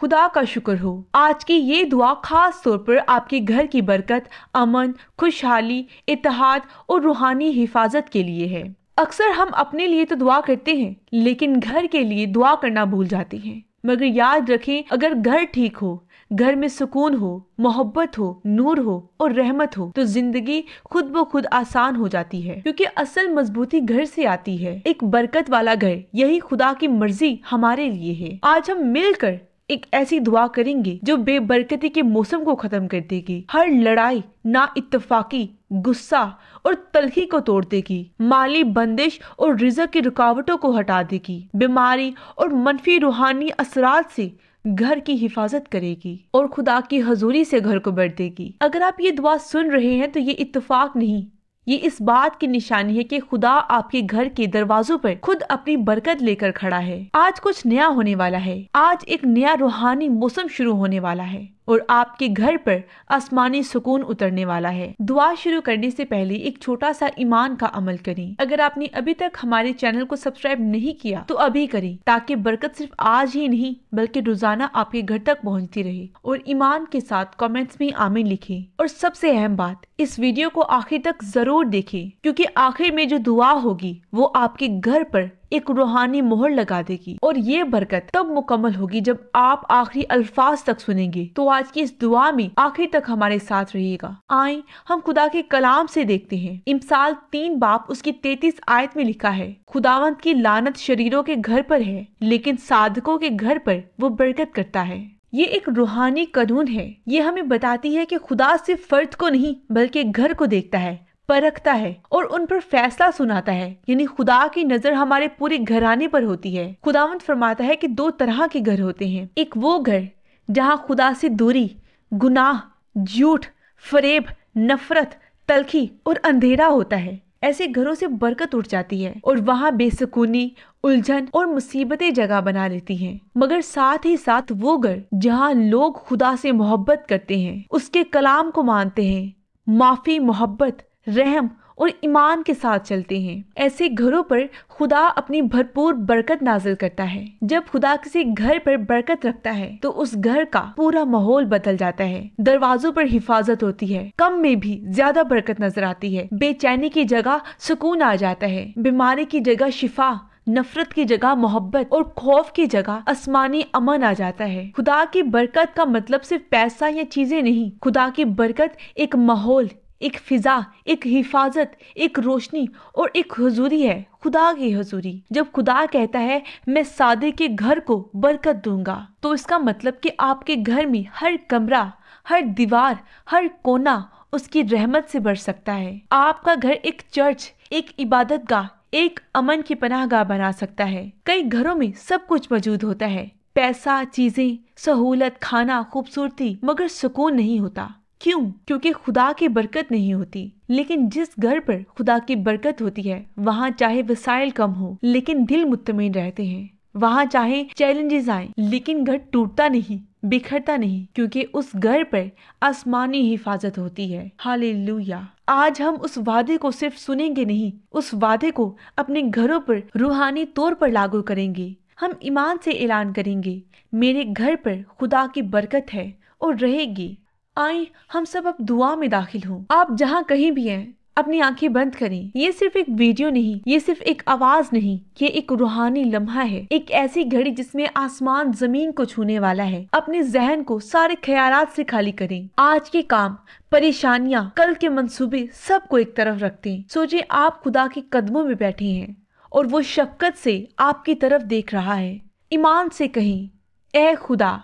खुदा का शुक्र हो। आज की ये दुआ खास तौर पर आपके घर की बरकत, अमन, खुशहाली, इत्तेहाद और रूहानी हिफाजत के लिए है। अक्सर हम अपने लिए तो दुआ करते हैं, लेकिन घर के लिए दुआ करना भूल जाते हैं। मगर याद रखें, अगर घर ठीक हो, घर में सुकून हो, मोहब्बत हो, नूर हो और रहमत हो, तो जिंदगी खुद ब खुद आसान हो जाती है, क्योंकि असल मजबूती घर से आती है। एक बरकत वाला घर, यही खुदा की मर्जी हमारे लिए है। आज हम मिलकर एक ऐसी दुआ करेंगे जो बेबरकती के मौसम को खत्म कर देगी, हर लड़ाई, ना इत्तफाकी, गुस्सा और तलखी को तोड़ देगी, माली बंदिश और रिज़्क की रुकावटों को हटा देगी, बीमारी और मनफी रूहानी असरात से घर की हिफाजत करेगी और खुदा की हजूरी से घर को भर देगी। अगर आप ये दुआ सुन रहे हैं तो ये इत्तेफाक नहीं, ये इस बात की निशानी है कि खुदा आपके घर के दरवाजों पर खुद अपनी बरकत लेकर खड़ा है। आज कुछ नया होने वाला है। आज एक नया रूहानी मौसम शुरू होने वाला है और आपके घर पर आसमानी सुकून उतरने वाला है। दुआ शुरू करने से पहले एक छोटा सा ईमान का अमल करें। अगर आपने अभी तक हमारे चैनल को सब्सक्राइब नहीं किया तो अभी करें, ताकि बरकत सिर्फ आज ही नहीं बल्कि रोजाना आपके घर तक पहुंचती रहे। और ईमान के साथ कमेंट्स में आमीन लिखें। और सबसे अहम बात, इस वीडियो को आखिर तक जरूर देखें, क्योंकि आखिर में जो दुआ होगी वो आपके घर पर एक रूहानी मोहर लगा देगी। और ये बरकत तब मुकम्मल होगी जब आप आखिरी अल्फाज तक सुनेंगे। तो आज की इस दुआ में आखिर तक हमारे साथ रहिएगा। आए हम खुदा के कलाम से देखते हैं। इमसाल 3 बाब उसकी 33 आयत में लिखा है, खुदावंद की लानत शरीरों के घर पर है, लेकिन साधकों के घर पर वो बरकत करता है। ये एक रूहानी कानून है। ये हमें बताती है कि खुदा सिर्फ फर्द को नहीं बल्कि घर को देखता है, परखता है और उन पर फैसला सुनाता है। यानी खुदा की नजर हमारे पूरे घराने पर होती है। खुदावंद फरमाता है कि 2 तरह के घर होते हैं। एक वो घर जहाँ खुदा से दूरी, गुनाह, झूठ, फरेब, नफरत, तलखी और अंधेरा होता है। ऐसे घरों से बरकत उठ जाती है और वहाँ बेसुकूनी, उलझन और मुसीबतें जगह बना लेती हैं। मगर साथ ही साथ वो घर जहाँ लोग खुदा से मोहब्बत करते हैं, उसके कलाम को मानते हैं, माफी, मोहब्बत, रहम और ईमान के साथ चलते हैं। ऐसे घरों पर खुदा अपनी भरपूर बरकत नाजिल करता है। जब खुदा किसी घर पर बरकत रखता है तो उस घर का पूरा माहौल बदल जाता है। दरवाजों पर हिफाजत होती है, कम में भी ज्यादा बरकत नजर आती है। बेचैनी की जगह सुकून आ जाता है, बीमारी की जगह शिफा, नफरत की जगह मोहब्बत और खौफ की जगह आसमानी अमन आ जाता है। खुदा की बरकत का मतलब सिर्फ पैसा या चीजें नहीं। खुदा की बरकत एक माहौल, एक फिजा, एक हिफाजत, एक रोशनी और एक हुजूरी है, खुदा की हुजूरी। जब खुदा कहता है मैं सादे के घर को बरकत दूंगा, तो इसका मतलब कि आपके घर में हर कमरा, हर दीवार, हर कोना उसकी रहमत से भर सकता है। आपका घर एक चर्च, एक इबादतगाह, एक अमन की पनाहगाह बना सकता है। कई घरों में सब कुछ मौजूद होता है, पैसा, चीजें, सहूलत, खाना, खूबसूरती, मगर सुकून नहीं होता। क्यों? क्योंकि खुदा की बरकत नहीं होती। लेकिन जिस घर पर खुदा की बरकत होती है, वहाँ चाहे वसाइल कम हो लेकिन दिल मुत्तमिन रहते हैं। वहाँ चाहे चैलेंजेस आए लेकिन घर टूटता नहीं, बिखरता नहीं, क्योंकि उस घर पर आसमानी हिफाजत होती है। हालेलुया। आज हम उस वादे को सिर्फ सुनेंगे नहीं, उस वादे को अपने घरों पर रूहानी तौर पर लागू करेंगे। हम ईमान से ऐलान करेंगे, मेरे घर पर खुदा की बरकत है और रहेगी। आए हम सब अब दुआ में दाखिल हों। आप जहाँ कहीं भी हैं, अपनी आंखें बंद करें। ये सिर्फ एक वीडियो नहीं, ये सिर्फ एक आवाज नहीं, ये एक रूहानी लम्हा है। एक ऐसी घड़ी जिसमें आसमान जमीन को छूने वाला है। अपने जहन को सारे ख्यालात से खाली करें। आज के काम, परेशानियां, कल के मंसूबे, सबको एक तरफ रखते हैं। सोचिए आप खुदा के कदमों में बैठे हैं और वो शफकत से आपकी तरफ देख रहा है। ईमान से कहें, ए खुदा,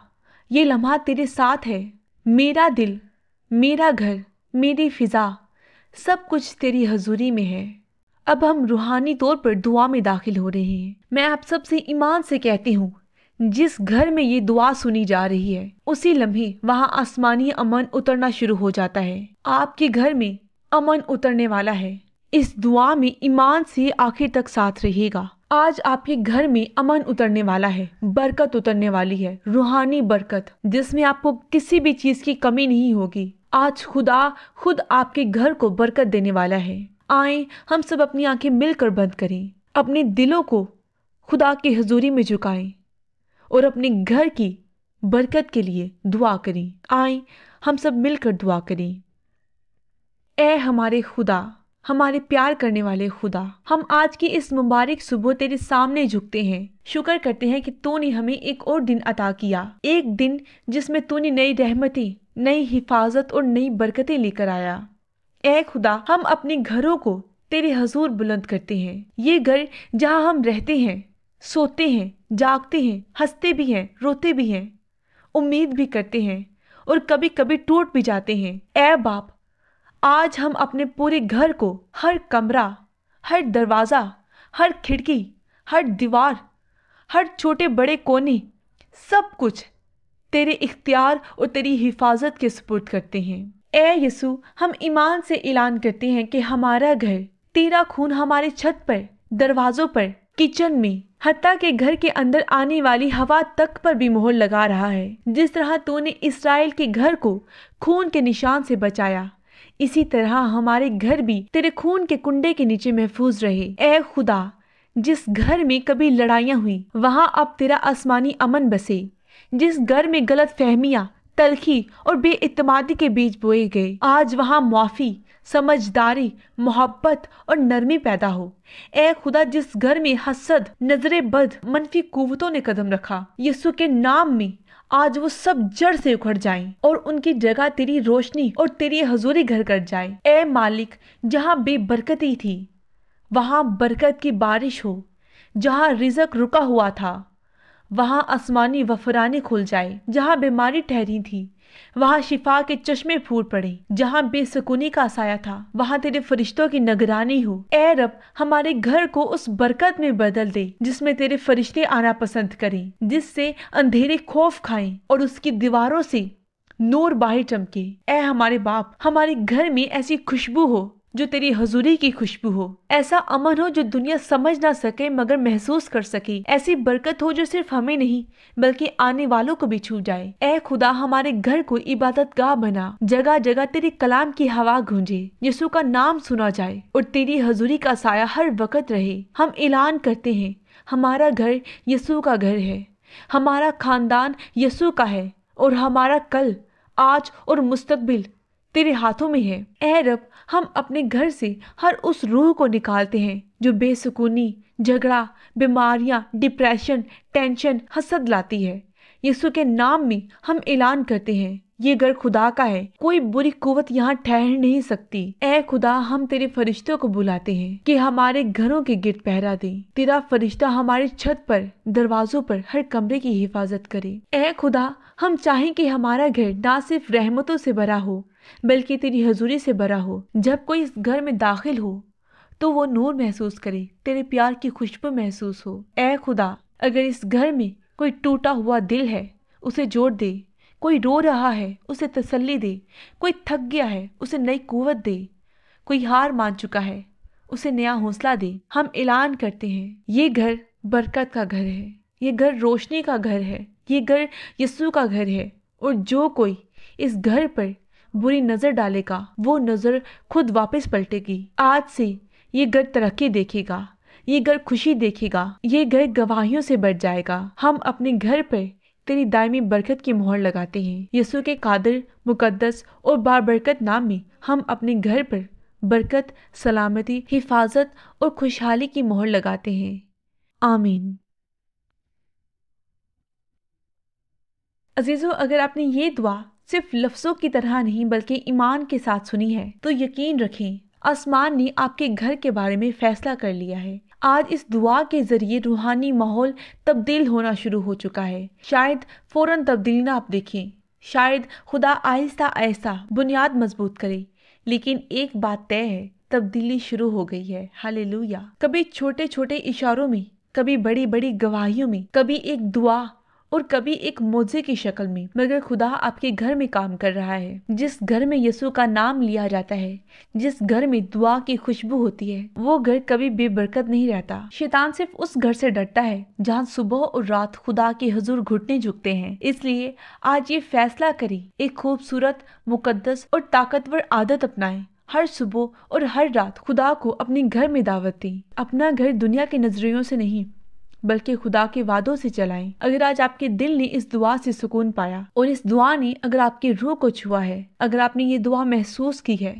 ये लम्हा तेरे साथ है। मेरा दिल, मेरा घर, मेरी फिजा, सब कुछ तेरी हजूरी में है। अब हम रूहानी तौर पर दुआ में दाखिल हो रहे हैं। मैं आप सब से ईमान से कहती हूँ, जिस घर में ये दुआ सुनी जा रही है, उसी लम्हे वहाँ आसमानी अमन उतरना शुरू हो जाता है। आपके घर में अमन उतरने वाला है। इस दुआ में ईमान से आखिर तक साथ रहिएगा। आज आपके घर में अमन उतरने वाला है, बरकत उतरने वाली है, रूहानी बरकत, जिसमें आपको किसी भी चीज की कमी नहीं होगी। आज खुदा खुद आपके घर को बरकत देने वाला है। आए हम सब अपनी आंखें मिलकर बंद करें, अपने दिलों को खुदा की हुजूरी में झुकाएं और अपने घर की बरकत के लिए दुआ करें। आए हम सब मिलकर दुआ करें। ऐ हमारे खुदा, हमारे प्यार करने वाले खुदा, हम आज की इस मुबारक सुबह तेरे सामने झुकते हैं। शुक्र करते हैं कि तूने हमें एक और दिन अता किया, एक दिन जिसमें तूने नई रहमतें, नई हिफाजत और नई बरकतें लेकर आया। ऐ खुदा, हम अपने घरों को तेरे हजूर बुलंद करते हैं। ये घर जहाँ हम रहते हैं, सोते हैं, जागते हैं, हंसते भी हैं, रोते भी हैं, उम्मीद भी करते हैं और कभी कभी टूट भी जाते हैं। ऐ बाप, आज हम अपने पूरे घर को, हर कमरा, हर दरवाज़ा, हर खिड़की, हर दीवार, हर छोटे बड़े कोने, सब कुछ तेरे इख्तियार और तेरी हिफाजत के सुपुर्द करते हैं। ऐ यीशु, हम ईमान से ऐलान करते हैं कि हमारा घर, तेरा खून हमारे छत पर, दरवाज़ों पर, किचन में, हत्ता के घर के अंदर आने वाली हवा तक पर भी मोहर लगा रहा है। जिस तरह तूने इस्राएल के घर को खून के निशान से बचाया, इसी तरह हमारे घर भी तेरे खून के कुंडे के नीचे महफूज रहे। ऐ खुदा, जिस घर में कभी लड़ाइयाँ हुई, वहां अब तेरा आसमानी अमन बसे। जिस घर में गलत फहमियां, तलखी और बेइत्तेमादी के बीज बोए गए, आज वहां मुआफी, समझदारी, मोहब्बत और नरमी पैदा हो। ऐ खुदा, जिस घर में हसद, नजरे बद, मनफी कुव्वतों ने कदम रखा, यीशु के नाम में आज वो सब जड़ से उखड़ जाएं और उनकी जगह तेरी रोशनी और तेरी हजूरी घर कर जाए। ऐ मालिक, जहाँ बेबरकती थी वहाँ बरकत की बारिश हो। जहाँ रिज़्क रुका हुआ था वहाँ आसमानी वफराने खुल जाए। जहाँ बीमारी ठहरी थी वहाँ शिफा के चश्मे फूट पड़े। जहाँ बेसुकूनी का साया था वहाँ तेरे फरिश्तों की निगरानी हो। ऐ रब, हमारे घर को उस बरकत में बदल दे जिसमें तेरे फरिश्ते आना पसंद करें, जिससे अंधेरे खौफ खाएं और उसकी दीवारों से नूर बाहर चमके। ऐ हमारे बाप, हमारे घर में ऐसी खुशबू हो जो तेरी हजूरी की खुशबू हो। ऐसा अमन हो जो दुनिया समझ ना सके मगर महसूस कर सके। ऐसी बरकत हो जो सिर्फ हमें नहीं बल्कि आने वालों को भी छू जाए। ऐ खुदा, हमारे घर को इबादत गाह बना। जगह जगह तेरे कलाम की हवा गूंजे, यीशु का नाम सुना जाए और तेरी हजूरी का साया हर वक्त रहे। हम ऐलान करते हैं, हमारा घर यीशु का घर है, हमारा खानदान यीशु का है और हमारा कल, आज और मुस्तकबिल तेरे हाथों में है। ऐ रब, हम अपने घर से हर उस रूह को निकालते हैं जो बेसुकूनी, झगड़ा, बीमारियां, डिप्रेशन, टेंशन, हसद लाती है। यीशु के नाम में हम ऐलान करते हैं, ये घर खुदा का है, कोई बुरी कुव्वत यहाँ ठहर नहीं सकती। ऐ खुदा, हम तेरे फरिश्तों को बुलाते हैं कि हमारे घरों के गिर्द पहरा दे। तेरा फरिश्ता हमारी छत पर, दरवाजों पर, हर कमरे की हिफाजत करे। ऐ खुदा, हम चाहें कि हमारा घर ना सिर्फ रहमतों से भरा हो बल्कि तेरी हजूरी से भरा हो। जब कोई इस घर में दाखिल हो तो वो नूर महसूस करे, तेरे प्यार की खुशबू महसूस हो। ऐ खुदा, अगर इस घर में कोई टूटा हुआ दिल है उसे जोड़ दे, कोई रो रहा है उसे तसल्ली दे, कोई थक गया है उसे नई कुव्वत दे, कोई हार मान चुका है उसे नया हौसला दे। हम ऐलान करते हैं, ये घर बरकत का घर है, ये घर रोशनी का घर है, ये घर यीशु का घर है। और जो कोई इस घर पर बुरी नजर डालेगा वो नजर खुद वापस पलटेगी। आज से ये घर तरक्की देखेगा, ये घर खुशी देखेगा, ये घर गवाहियों से बढ़ जाएगा। हम अपने घर पर तेरी दायमी बरकत की मोहर लगाते हैं। यीशु के कादिर, मुकद्दस और बाबरकत नाम में हम अपने घर पर बरकत, सलामती, हिफाजत और खुशहाली की मोहर लगाते हैं। आमीन। अजीजों, अगर आपने ये दुआ सिर्फ लफ्जों की तरह नहीं बल्कि ईमान के साथ सुनी है तो यकीन रखें, आसमान ने आपके घर के बारे में फैसला कर लिया है। आज इस दुआ के जरिए रूहानी माहौल तब्दील होना शुरू हो चुका है। शायद फौरन तब्दीली ना आप देखें, शायद खुदा आहिस्ता आहिस्ता बुनियाद मजबूत करे, लेकिन एक बात तय है, तब्दीली शुरू हो गई है। हालेलुया। कभी छोटे छोटे इशारों में, कभी बड़ी बड़ी गवाहियों में, कभी एक दुआ और कभी एक मौजे की शक्ल में, मगर खुदा आपके घर में काम कर रहा है। जिस घर में यीशु का नाम लिया जाता है, जिस घर में दुआ की खुशबू होती है, वो घर कभी बेबरकत नहीं रहता। शैतान सिर्फ उस घर से डरता है जहाँ सुबह और रात खुदा के हुजूर घुटने झुकते हैं। इसलिए आज ये फैसला करें, एक खूबसूरत, मुकद्दस और ताकतवर आदत अपनाएं। हर सुबह और हर रात खुदा को अपने घर में दावत दें। अपना घर दुनिया के नजरियों से नहीं بلکہ خدا کے وعدوں سے چلائیں۔ اگر آج آپ کے دل نے اس دعا سے سکون پایا اور اس دعا نے اگر آپ کی روح کو چھوا ہے، اگر آپ نے یہ دعا محسوس کی ہے،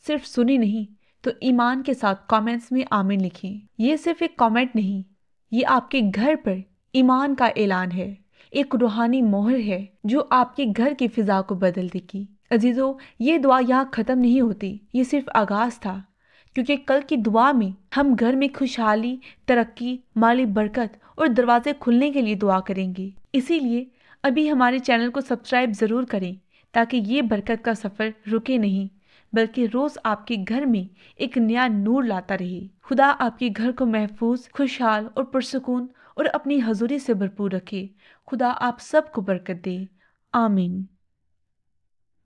صرف سنی نہیں، تو ایمان کے ساتھ کامنٹس میں آمین لکھیں۔ یہ صرف ایک کامنٹ نہیں، یہ آپ کے گھر پر ایمان کا اعلان ہے، ایک روحانی مہر ہے جو آپ کے گھر کی فضا کو بدل دے گی۔ عزیزو، یہ دعا یہاں ختم نہیں ہوتی، یہ صرف آغاز تھا، کیونکہ کل کی دعا میں ہم گھر میں خوشحالی، ترقی، مالی برکت اور دروازے کھلنے کے لیے دعا کریں گے۔ اسی لیے ابھی ہمارے چینل کو سبسکرائب ضرور کریں تاکہ یہ برکت کا سفر رکے نہیں، بلکہ روز آپ کے گھر میں ایک نیا نور لاتا رہے۔ خدا آپ کے گھر کو محفوظ، خوشحال اور پرسکون اور اپنی حضوری سے بھرپور رکھے۔ خدا آپ سب کو برکت دے۔ آمین۔